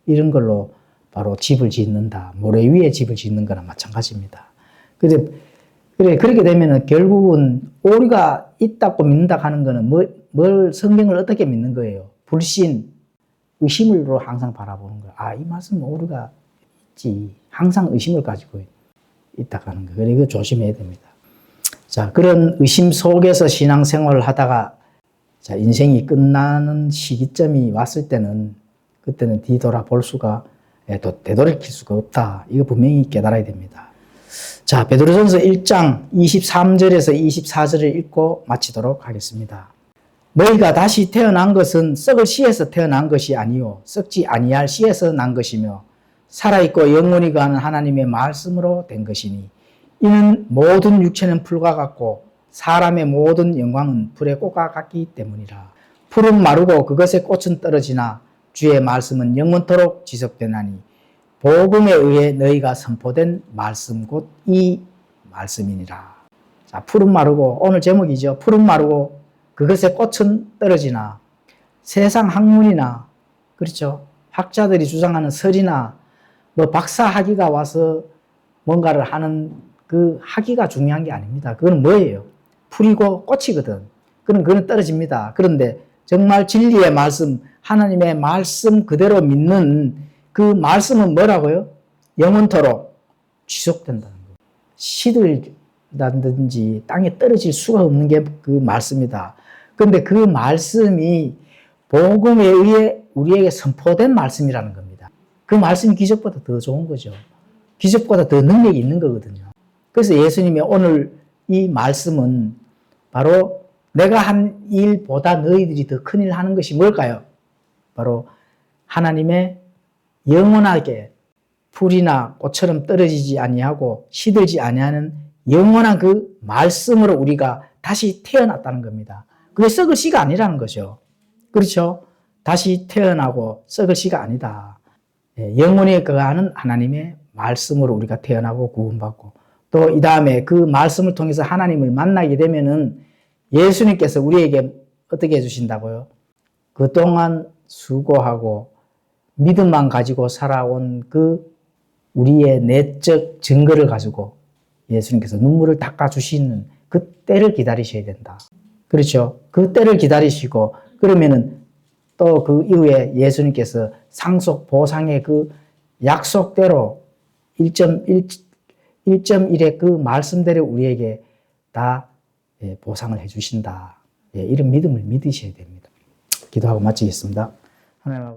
이런 걸로 바로 집을 짓는다. 모래 위에 집을 짓는 거나 마찬가지입니다. 그렇게 되면은 결국은 오류가 있다고 믿는다 하는 거는 뭘 성경을 어떻게 믿는 거예요? 불신, 의심으로 항상 바라보는 거예요. 아, 이 말씀은 오류가 있지. 항상 의심을 가지고 있다 하는 거예요. 그러니까 조심해야 됩니다. 자, 그런 의심 속에서 신앙생활을 하다가 자, 인생이 끝나는 시기점이 왔을 때는 그때는 뒤돌아볼 수가 또 되돌이킬 수가 없다. 이거 분명히 깨달아야 됩니다. 자, 베드로전서 1장 23절에서 24절을 읽고 마치도록 하겠습니다. 너희가 다시 태어난 것은 썩을 씨에서 태어난 것이 아니요 썩지 아니할 씨에서 난 것이며 살아있고 영원히 거하는 하나님의 말씀으로 된 것이니 이는 모든 육체는 풀과 같고 사람의 모든 영광은 불의 꽃과 같기 때문이라. 풀은 마르고 그것의 꽃은 떨어지나 주의 말씀은 영원토록 지속되나니 복음에 의해 너희가 선포된 말씀 곧 이 말씀이니라. 자, 풀은 마르고 오늘 제목이죠. 풀은 마르고 그것의 꽃은 떨어지나 세상 학문이나 그렇죠. 학자들이 주장하는 설이나 뭐 박사 학위가 와서 뭔가를 하는 그 학위가 중요한 게 아닙니다. 그건 뭐예요? 풀이고 꽃이거든. 그건 떨어집니다. 그런데 정말 진리의 말씀, 하나님의 말씀 그대로 믿는 그 말씀은 뭐라고요? 영원토록 지속된다는 거예요. 시들다든지 땅에 떨어질 수가 없는 게 그 말씀이다. 그런데 그 말씀이 복음에 의해 우리에게 선포된 말씀이라는 겁니다. 그 말씀이 기적보다 더 좋은 거죠. 기적보다 더 능력이 있는 거거든요. 그래서 예수님이 오늘 이 말씀은 바로 내가 한 일보다 너희들이 더 큰 일 하는 것이 뭘까요? 바로 하나님의 영원하게 풀이나 꽃처럼 떨어지지 아니하고 시들지 아니하는 영원한 그 말씀으로 우리가 다시 태어났다는 겁니다. 그게 썩을 씨가 아니라는 거죠. 그렇죠? 다시 태어나고 썩을 씨가 아니다. 영원히 거하는 하나님의 말씀으로 우리가 태어나고 구원받고 또 이 다음에 그 말씀을 통해서 하나님을 만나게 되면은 예수님께서 우리에게 어떻게 해주신다고요? 그동안 수고하고 믿음만 가지고 살아온 그 우리의 내적 증거를 가지고 예수님께서 눈물을 닦아주시는 그 때를 기다리셔야 된다. 그렇죠? 그 때를 기다리시고 그러면은 또 그 이후에 예수님께서 상속 보상의 그 약속대로 1.1의 그 말씀대로 우리에게 다 보상을 해주신다. 이런 믿음을 믿으셔야 됩니다. 기도하고 마치겠습니다. 하나님